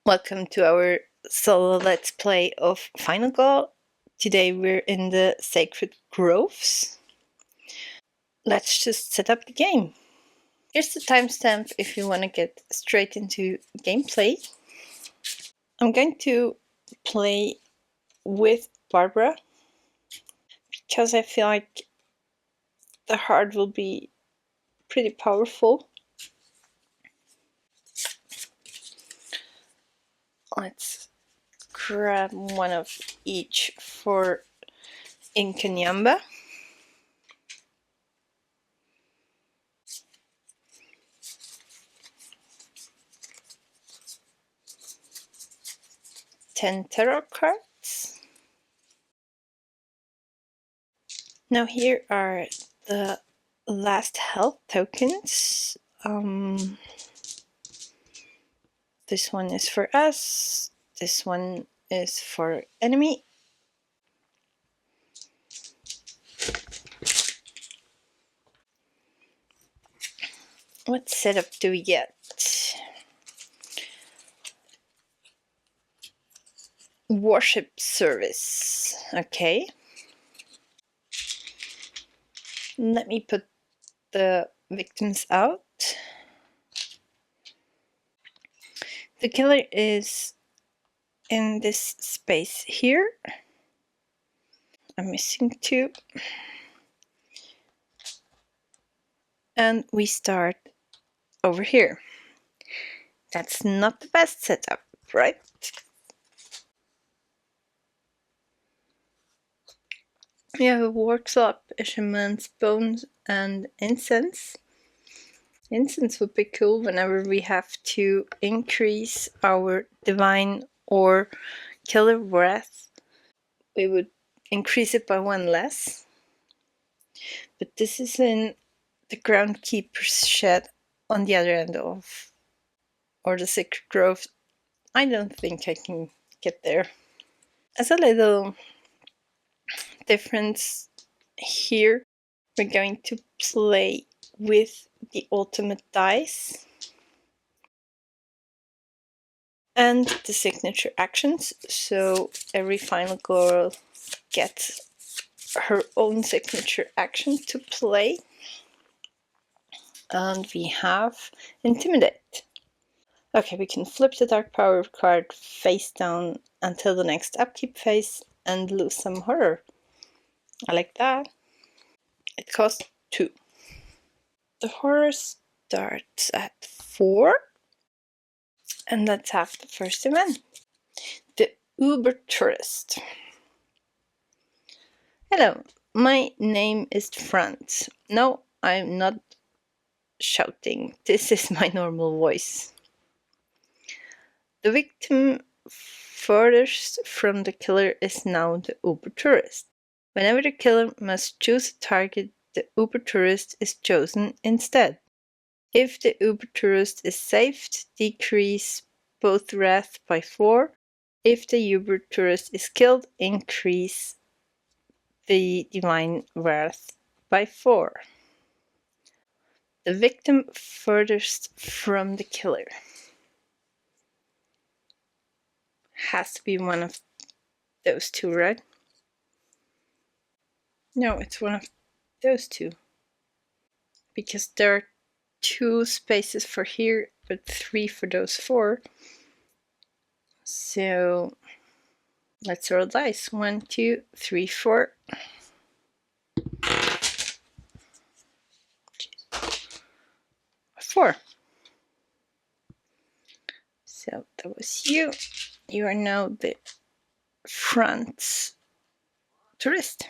Welcome to our solo let's play of Final Goal. Today we're in the Sacred Groves. Let's just set up the game. Here's the timestamp if you want to get straight into gameplay. I'm going to play with Barbara because I feel like the heart will be pretty powerful. Let's grab one of each for Inkanyamba. Ten tarot cards. Now here are the last health tokens. This one is for us. This one is for enemy. What setup do we get? Worship service. Okay. Let me put the victims out. The killer is in this space here. I'm missing two. And we start over here. That's not the best setup, right? We have a workshop, a shaman's bones, and incense. Incense would be cool whenever we have to increase our divine or killer wrath. We would increase it by one less. But this is in the groundkeeper's shed on the other end of, or the sacred grove. I don't think I can get there. As a little difference here, we're going to play with the ultimate dice and the signature actions. So every final girl gets her own signature action to play. And we have Intimidate. Okay, we can flip the Dark Power card face down until the next upkeep phase and lose some horror. I like that. It costs 2. The horror starts at 4. And let's have the first event. The Uber Tourist. Hello, my name is Franz. No, I'm not shouting. This is my normal voice. The victim furthest from the killer is now the Uber Tourist. Whenever the killer must choose a target, the Uber Tourist is chosen instead. If the Uber Tourist is saved, decrease both wrath by 4. If the Uber Tourist is killed, increase the divine wrath by 4. The victim furthest from the killer has to be one of those two, right? No, it's one of those two. Because there are 2 spaces for here, but 3 for those 4. So let's roll dice. 1, 2, 3, 4. 4. So that was you. You are now the front tourist.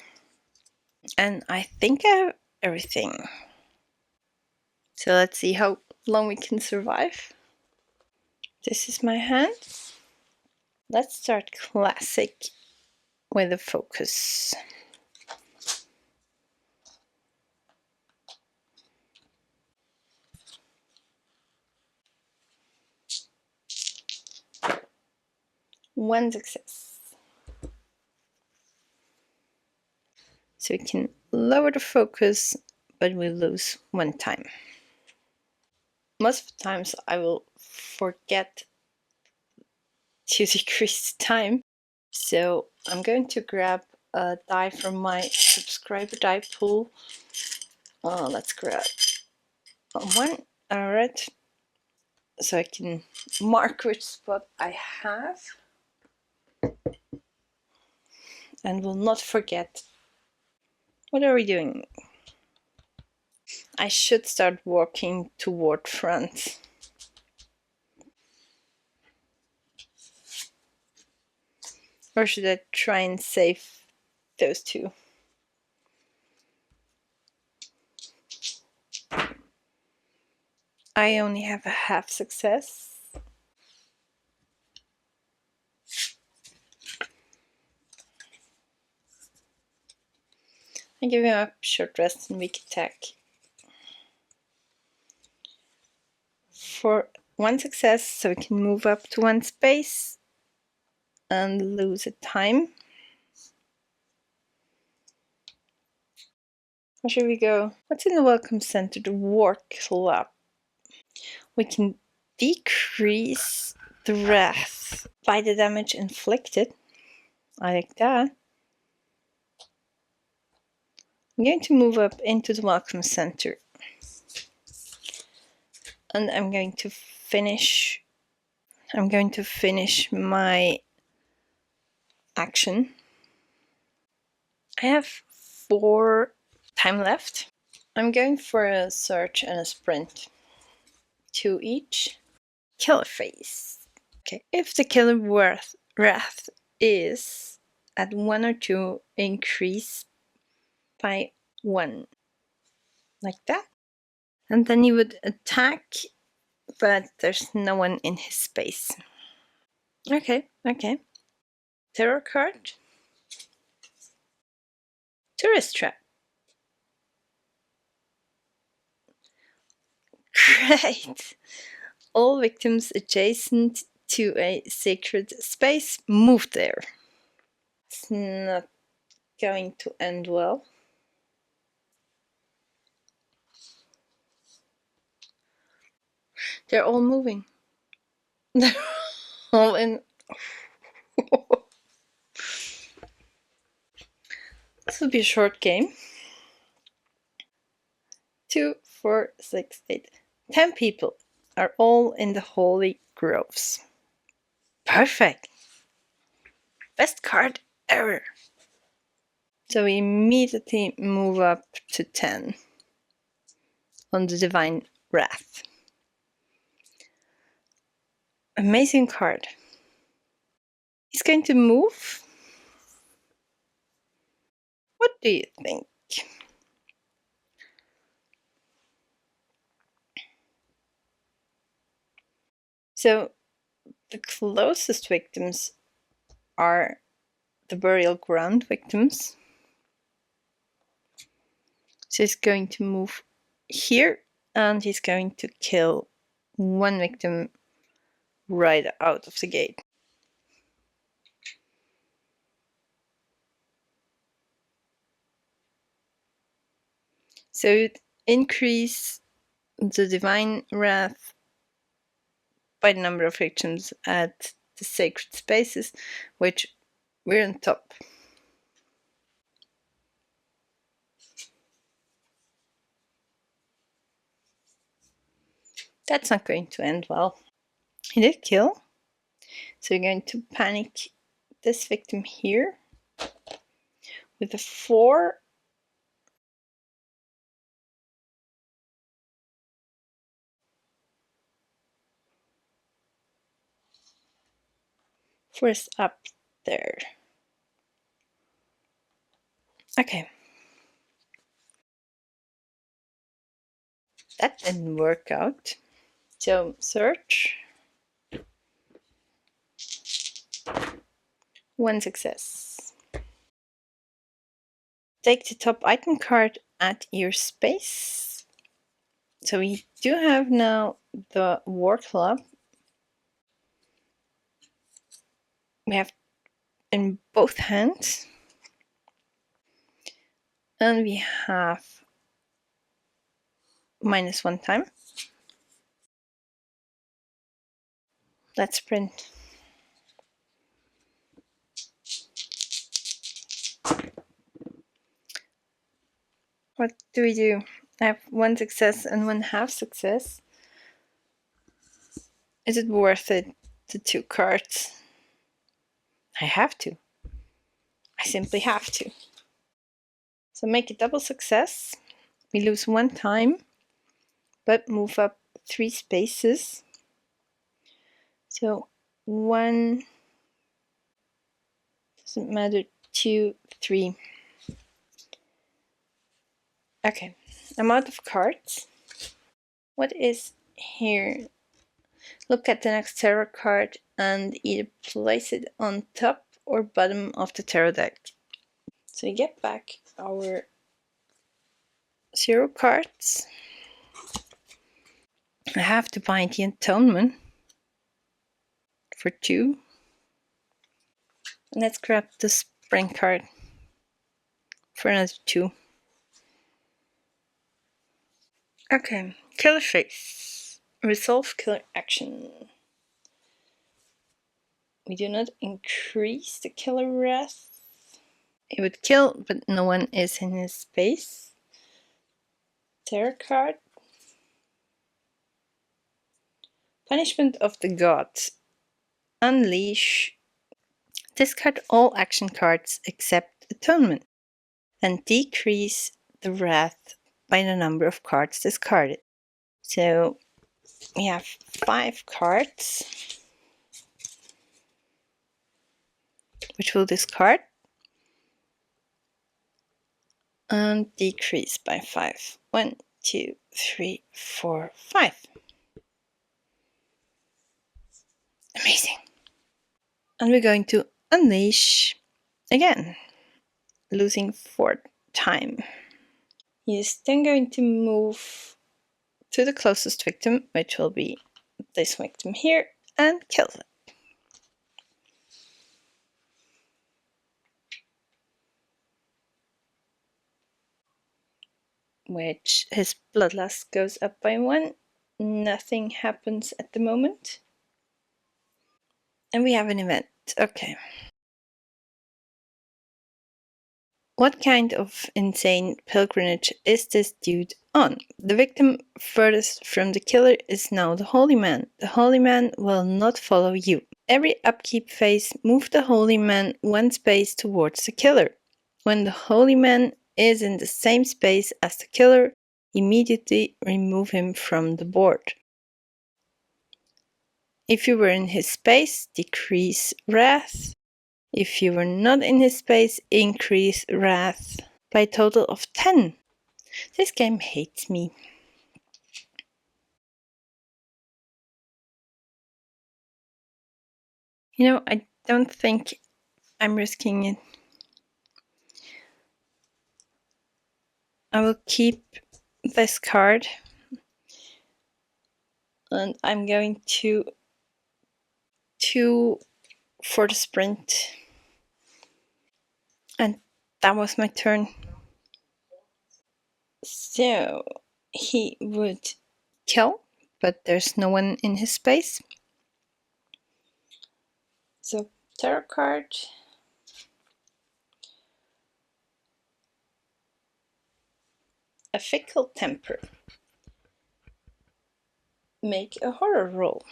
And I think I have everything. So let's see how long we can survive. This is my hand. Let's start classic with a focus. One success. So we can lower the focus, but we lose 1 time. Most of the times I will forget to decrease the time. So I'm going to grab a die from my subscriber die pool. Let's grab one. Alright. So I can mark which spot I have. And will not forget. What are we doing? I should start walking toward front. Or should I try and save those two? I only have a half success. I give him a short rest and weak attack. For one success, so we can move up to one space and lose a time. Where should we go? What's in the Welcome Center? The War Club. We can decrease the wrath by the damage inflicted. I like that. I'm going to move up into the Welcome Center. And I'm going to finish my action. I have 4 time left. I'm going for a search and a sprint. 2 each. Killer phase. Okay, if the killer wrath is at 1 or 2, increase by 1. Like that. And then he would attack, but there's no one in his space. Okay. Terror card. Tourist trap. Great! All victims adjacent to a sacred space move there. It's not going to end well. They're all moving. They're all in. This will be a short game. 2, 4, 6, 8, 10 people are all in the holy groves. Perfect! Best card ever! So we immediately move up to 10 on the Divine Wrath. Amazing card. He's going to move. What do you think? So the closest victims are the burial ground victims. So he's going to move here and he's going to kill one victim right out of the gate. So it increase the Divine Wrath by the number of victims at the sacred spaces, which we're on top. That's not going to end well. He did kill. So you're going to panic this victim here with a 4. First up there. Okay. That didn't work out. So search. 1 success. Take the top item card at your space. So we do have now the War Club. We have in both hands. And we have -1 time. Let's print. What do we do? I have one success and one half success. Is it worth it, the 2 cards? I have to. I simply have to. So make a double success. We lose 1 time, but move up 3 spaces. So 1, doesn't matter, 2, 3. Okay, I'm out of cards. What is here? Look at the next tarot card and either place it on top or bottom of the tarot deck. So we get back our 0 cards. I have to bind the atonement for 2. And let's grab the spring card for another 2. Okay, killer face. Resolve killer action. We do not increase the killer wrath. It would kill, but no one is in his space. Tarot card. Punishment of the gods. Unleash. Discard all action cards except atonement. And decrease the wrath by the number of cards discarded. So we have 5 cards, which we'll discard and decrease by 5. 1, 2, 3, 4, 5. Amazing. And we're going to unleash again, losing 4 time. He is then going to move to the closest victim, which will be this victim here, and kill it. Which his bloodlust goes up by 1. Nothing happens at the moment. And we have an event. Okay. What kind of insane pilgrimage is this dude on? The victim furthest from the killer is now the holy man. The holy man will not follow you. Every upkeep phase, move the holy man 1 space towards the killer. When the holy man is in the same space as the killer, immediately remove him from the board. If you were in his space, decrease wrath. If you were not in his space, increase wrath by a total of 10. This game hates me. You know, I don't think I'm risking it. I will keep this card. And I'm going to 2 for the sprint. And that was my turn. So he would kill, but there's no one in his space. So tarot card. A fickle temper. Make a horror roll.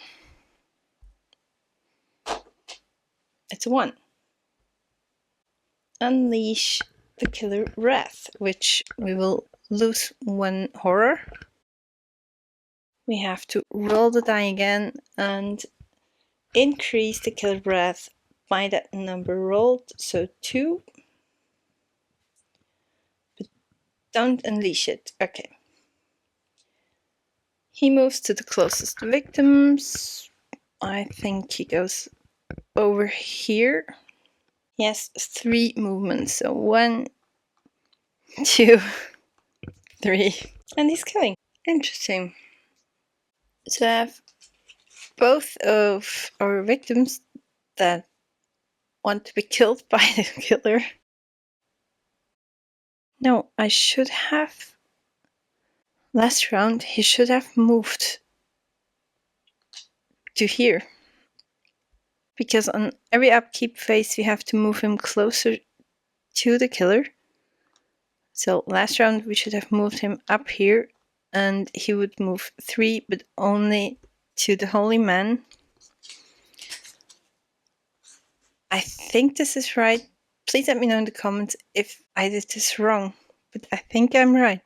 It's a 1. Unleash the killer wrath, which we will lose 1 horror. We have to roll the die again and increase the killer wrath by that number rolled, so 2. But don't unleash it. Okay. He moves to the closest victims. I think he goes over here. He has 3 movements, so 1, 2, 3, and he's killing. Interesting. So I have both of our victims that want to be killed by the killer. No, I should have. Last round, he should have moved to here. Because on every upkeep phase, we have to move him closer to the killer. So last round we should have moved him up here, and he would move 3, but only to the Holy Man. I think this is right. Please let me know in the comments if I did this wrong, but I think I'm right.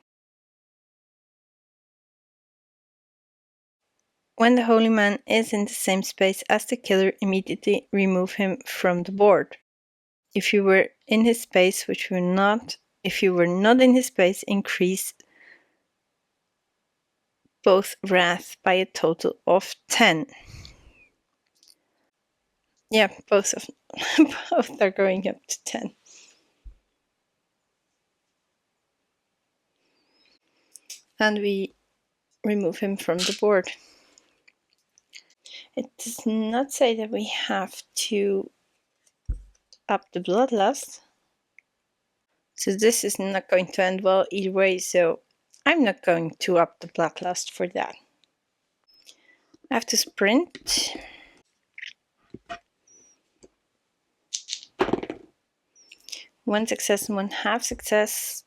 When the Holy Man is in the same space as the killer, immediately remove him from the board. If you were in his space, which you're not, if you were not in his space, increase both wrath by a total of 10. Yeah, both are going up to 10. And we remove him from the board. It does not say that we have to up the bloodlust. So this is not going to end well either way, so I'm not going to up the bloodlust for that. I have to sprint. One success and one half success.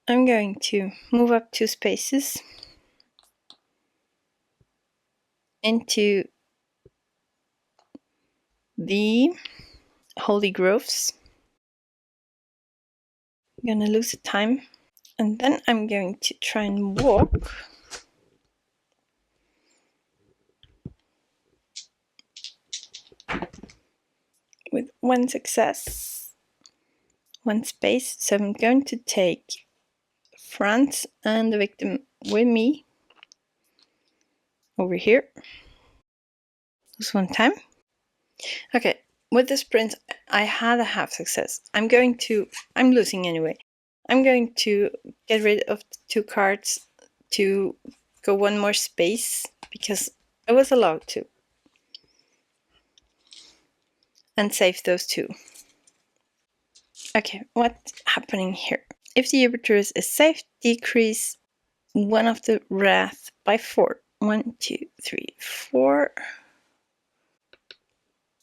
I'm going to move up 2 spaces into the Holy Groves. I'm gonna lose a time, and then I'm going to try and walk with 1 success, 1 space. So I'm going to take Franz and the victim with me over here. Lose 1 time. Okay, with the sprint, I had a half success. I'm losing anyway. I'm going to get rid of the 2 cards to go 1 more space because I was allowed to. And save those 2. Okay, what's happening here? If the Ubertrus is safe, decrease 1 of the wrath by 4. 1, 2, 3, 4.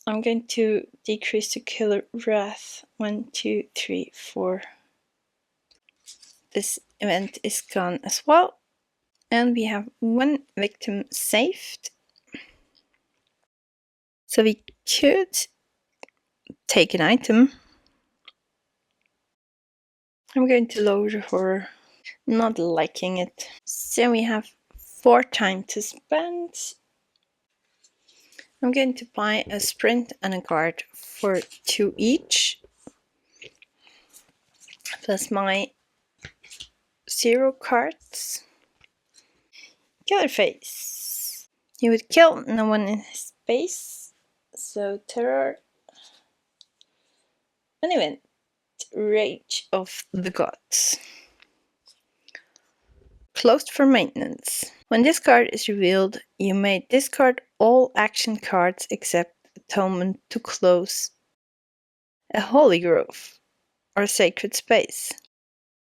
I'm going to decrease the killer wrath. 1, 2, 3, 4. This event is gone as well. And we have 1 victim saved. So we could take an item. I'm going to lower the horror. Not liking it. So we have 4 time to spend. I'm going to buy a sprint and a guard for 2 each. Plus my 0 cards. Killer face. He would kill no one in his space. So terror. An event. Rage of the Gods. Closed for maintenance. When this card is revealed, you may discard all action cards except Atonement to close a Holy Grove or Sacred Space.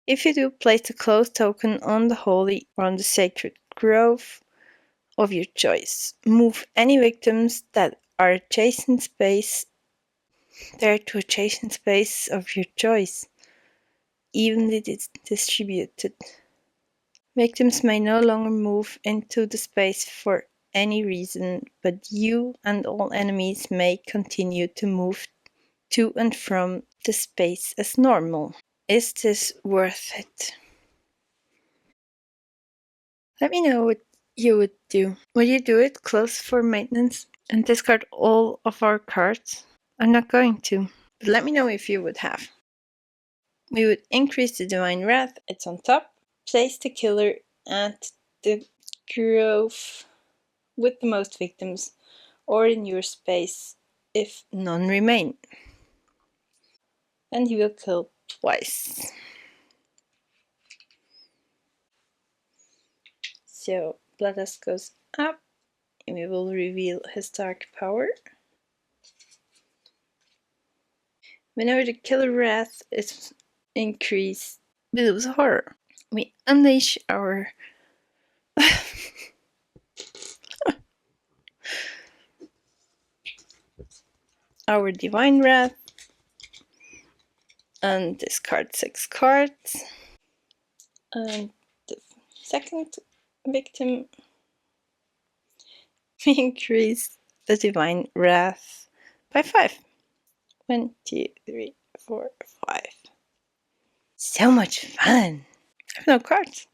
If you do, place the close token on the Holy or on the Sacred Grove of your choice. Move any victims that are adjacent space there to adjacent space of your choice, evenly distributed. Victims may no longer move into the space for any reason, but you and all enemies may continue to move to and from the space as normal. Is this worth it? Let me know what you would do. Would you do it, close for maintenance, and discard all of our cards? I'm not going to, but let me know if you would have. We would increase the Divine Wrath, it's on top, place the killer at the grove with the most victims, or in your space if none remain. And he will kill twice. So Bloodlust goes up, and we will reveal his dark power. Whenever the killer wrath is increased, we lose horror. We unleash our our divine wrath. and discard 6 cards. And the second victim, we increase the divine wrath by 5. 1, 2, 3, 4, 5. So much fun! I have no cards.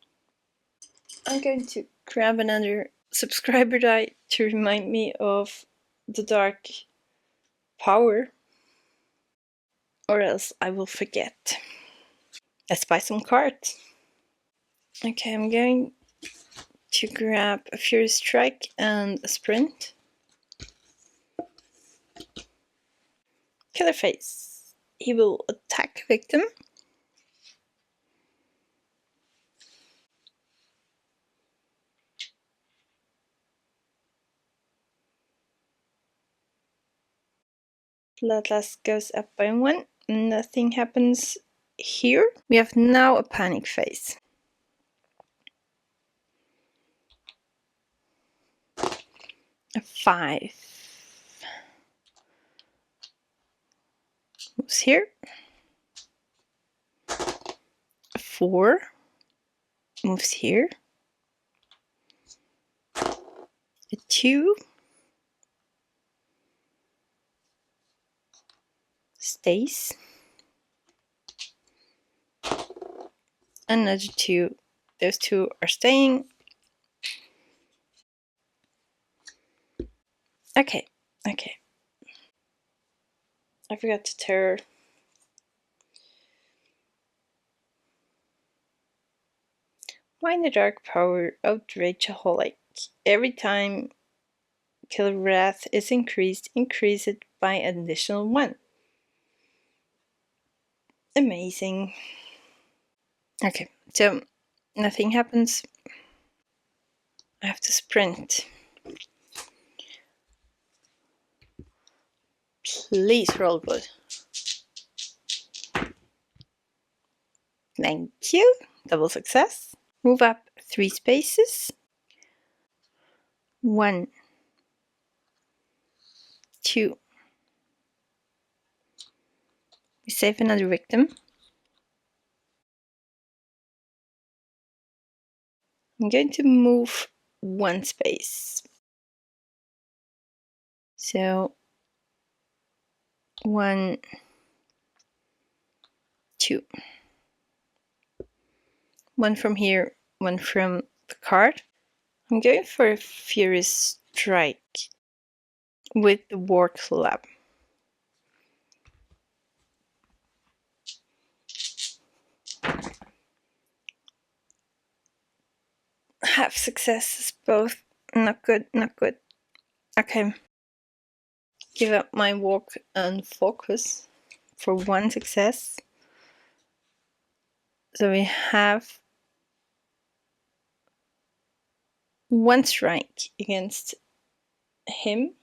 I'm going to grab another subscriber die to remind me of the dark power, or else I will forget. Let's buy some cards. Okay, I'm going to grab a Furious Strike and a Sprint. Killer Face. He will attack victim. Bloodlust goes up by 1. Nothing happens here. We have now a panic phase. A 5. Moves here. A 4. Moves here. A 2. Stays. Another 2. Those 2 are staying. Okay. I forgot to terror. Find the dark power, outrageaholic. Every time Killer Wrath is increased, increase it by an additional 1. Amazing. Okay, so nothing happens. I have to sprint. Please roll good. Thank you. Double success. Move up 3 spaces. 1, 2. We save another victim. I'm going to move 1 space. So 1, 2. 1 from here, 1 from the card. I'm going for a Furious Strike with the War Club. Half successes, both not good. Okay. Give up my walk and focus for 1 success. So we have 1 strike against him.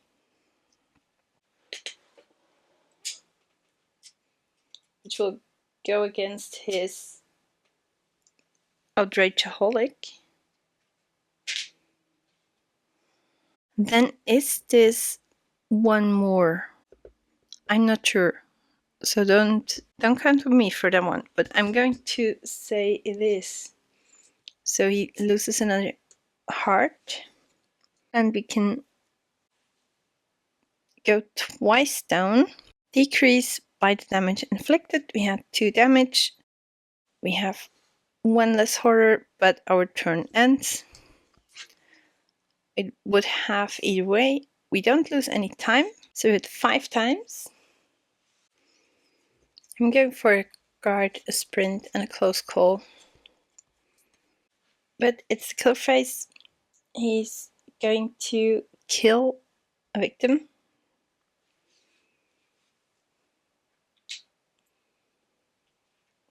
Which will go against his outrageaholic. Then is this 1 more? I'm not sure. So don't count on me for that one. But I'm going to say it is. So he loses another heart. And we can go twice down. Decrease by the damage inflicted. We had 2 damage. We have 1 less horror, but our turn ends. It would have either way. We don't lose any time. So we hit 5 times. I'm going for a guard, a sprint, and a close call. But it's the kill phase. He's going to kill a victim.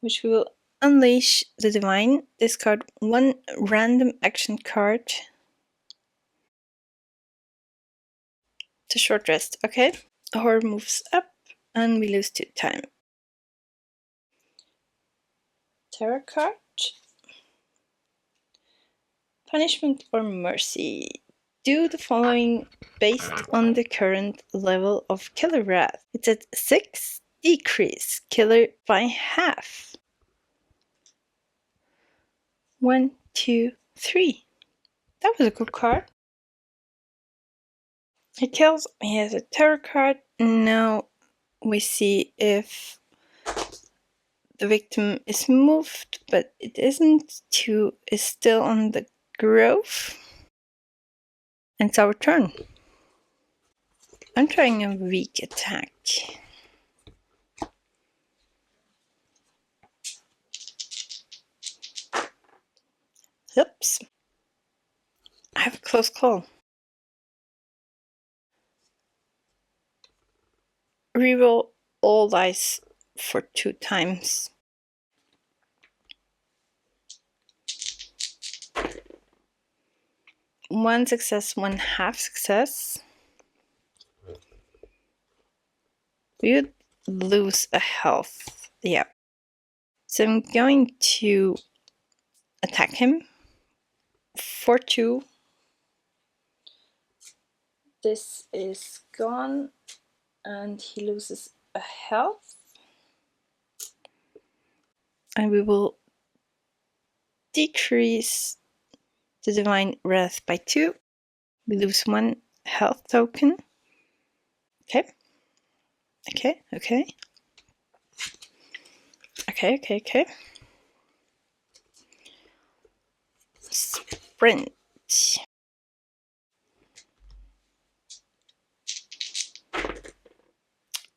Which will unleash the divine. Discard 1 random action card. To short rest, okay? Horror moves up and we lose 2 time. Tarot card. Punishment or mercy. Do the following based on the current level of Killer Wrath. It's at 6, decrease killer by half. 1, 2, 3. That was a good card. He kills, he has a terror card. Now we see if the victim is moved, but it isn't. 2 is still on the grove. And it's our turn. I'm trying a weak attack. Oops. I have a close call. Reroll all dice for 2 times. One success, 1 half success. We would lose a health. Yeah. So I'm going to attack him for 2. This is gone and he loses a health. And we will decrease the Divine Wrath by 2. We lose 1 health token. Okay. Okay. Sprint.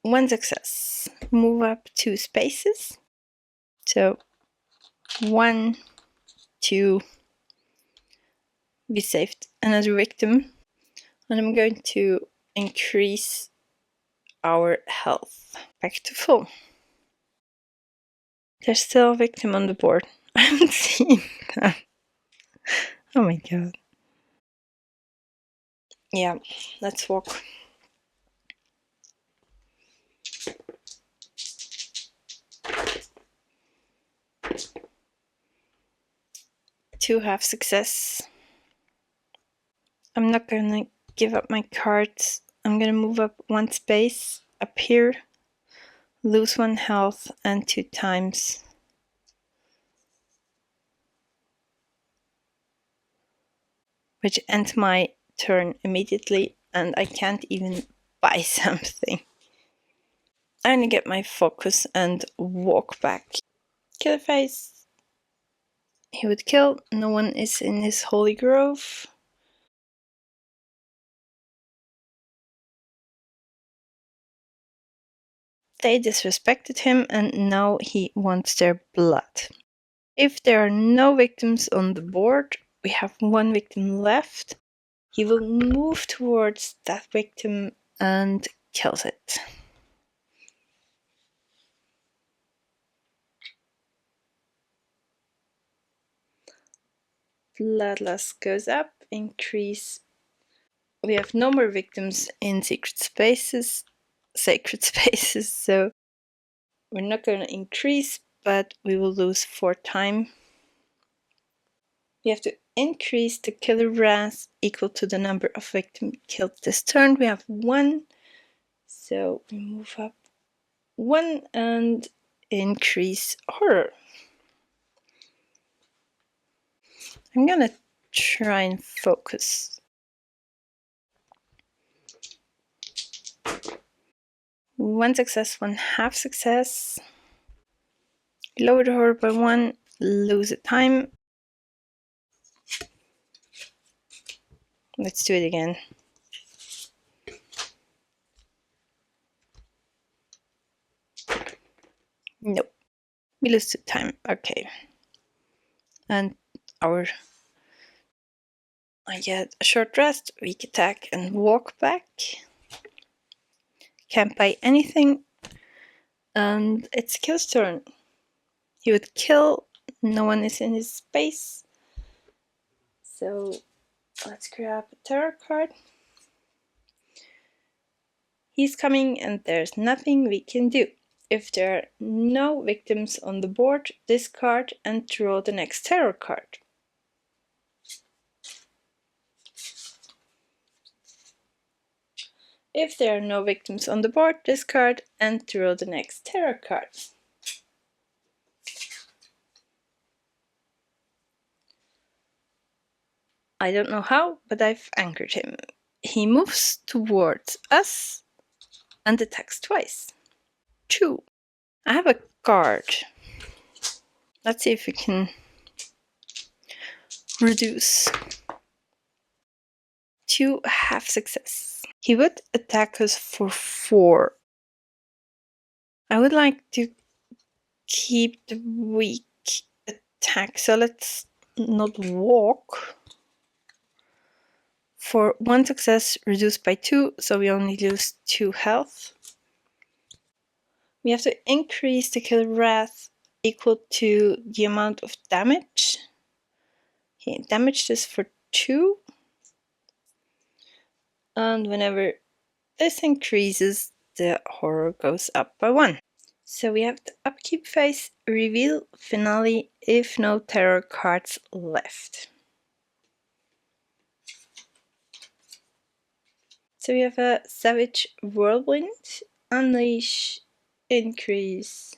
1 success. Move up 2 spaces. So 1, 2. We saved another victim. And I'm going to increase our health back to full. There's still a victim on the board. I haven't seen that. Oh my god. Yeah, let's walk. 2 half success. I'm not gonna give up my cards. I'm gonna move up 1 space up here, lose 1 health, and 2 times. Which ends my turn immediately, and I can't even buy something. I'm gonna get my focus and walk back. Killer face. He would kill. No one is in his holy grove. They disrespected him and now he wants their blood. If there are no victims on the board, we have 1 victim left. He will move towards that victim and kills it. Bloodlust goes up, increase. We have no more victims in sacred spaces, so we're not going to increase, but we will lose 4 time. We have to increase the killer wrath equal to the number of victims killed this turn. We have 1, so we move up 1 and increase horror. I'm gonna try and focus. 1 success, 1 half success. Lower the horror by 1, lose a time. Let's do it again. Nope. We lose 2 time. Okay. And I get a short rest, weak attack, and walk back. Can't buy anything. And it's Kill's turn. He would kill. No one is in his space. So let's grab a tarot card. He's coming and there's nothing we can do. If there are no victims on the board, discard and draw the next tarot card. If there are no victims on the board, discard and draw the next tarot card. I don't know how, but I've anchored him. He moves towards us and attacks twice. 2. I have a card. Let's see if we can reduce. 2 half success. He would attack us for 4. I would like to keep the weak attack, so let's not walk. For 1 success, reduced by 2, so we only lose 2 health. We have to increase the killer wrath equal to the amount of damage. He damaged us for 2. And whenever this increases, the horror goes up by 1. So we have the upkeep phase, reveal, finale, if no tarot cards left. So we have a Savage Whirlwind, Unleash, Increase,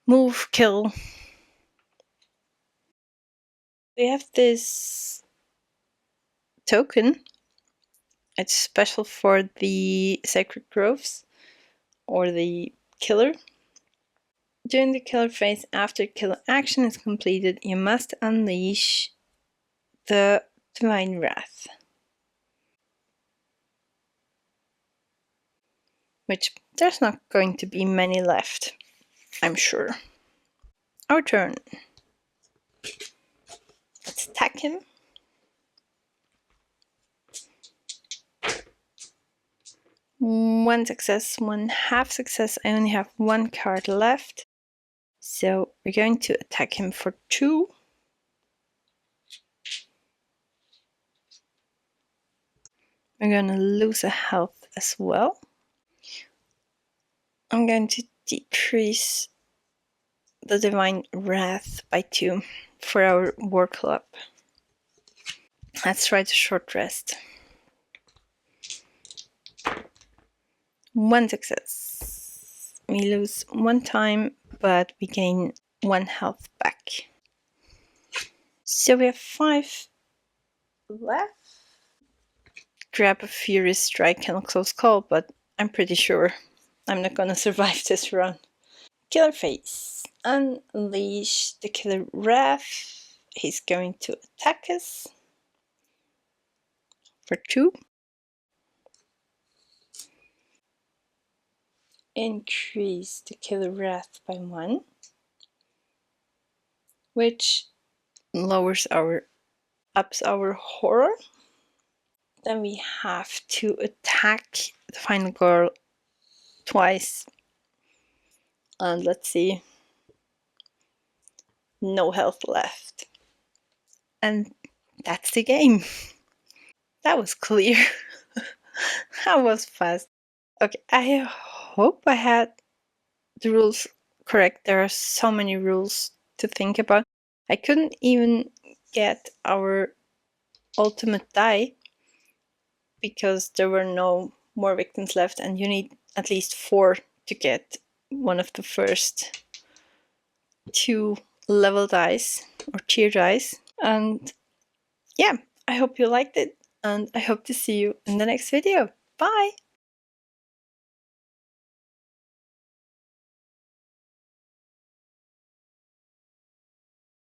Move, Kill. We have this token. It's special for the Sacred Groves or the killer. During the killer phase, after killer action is completed, you must unleash the Divine Wrath. Which there's not going to be many left, I'm sure. Our turn. Let's attack him. 1 success, 1 half success. I only have 1 card left. So we're going to attack him for 2. We're going to lose a health as well. I'm going to decrease the Divine Wrath by 2 for our War Club. Let's try the short rest. 1 success. We lose 1 time, but we gain 1 health back. So we have 5 left. Grab a Furious Strike and a Close Call, but I'm pretty sure I'm not gonna survive this run. Killer phase. Unleash the Killer Wrath. He's going to attack us for 2. Increase the Killer Wrath by 1, which ups our horror. Then we have to attack the final girl twice. And let's see. No health left. And that's the game. That was clear. That was fast. Okay, I hope I had the rules correct. There are so many rules to think about. I couldn't even get our ultimate die because there were no more victims left, and you need at least 4 to get one of the first 2 level dice or tier dice. And yeah, I hope you liked it, and I hope to see you in the next video. Bye!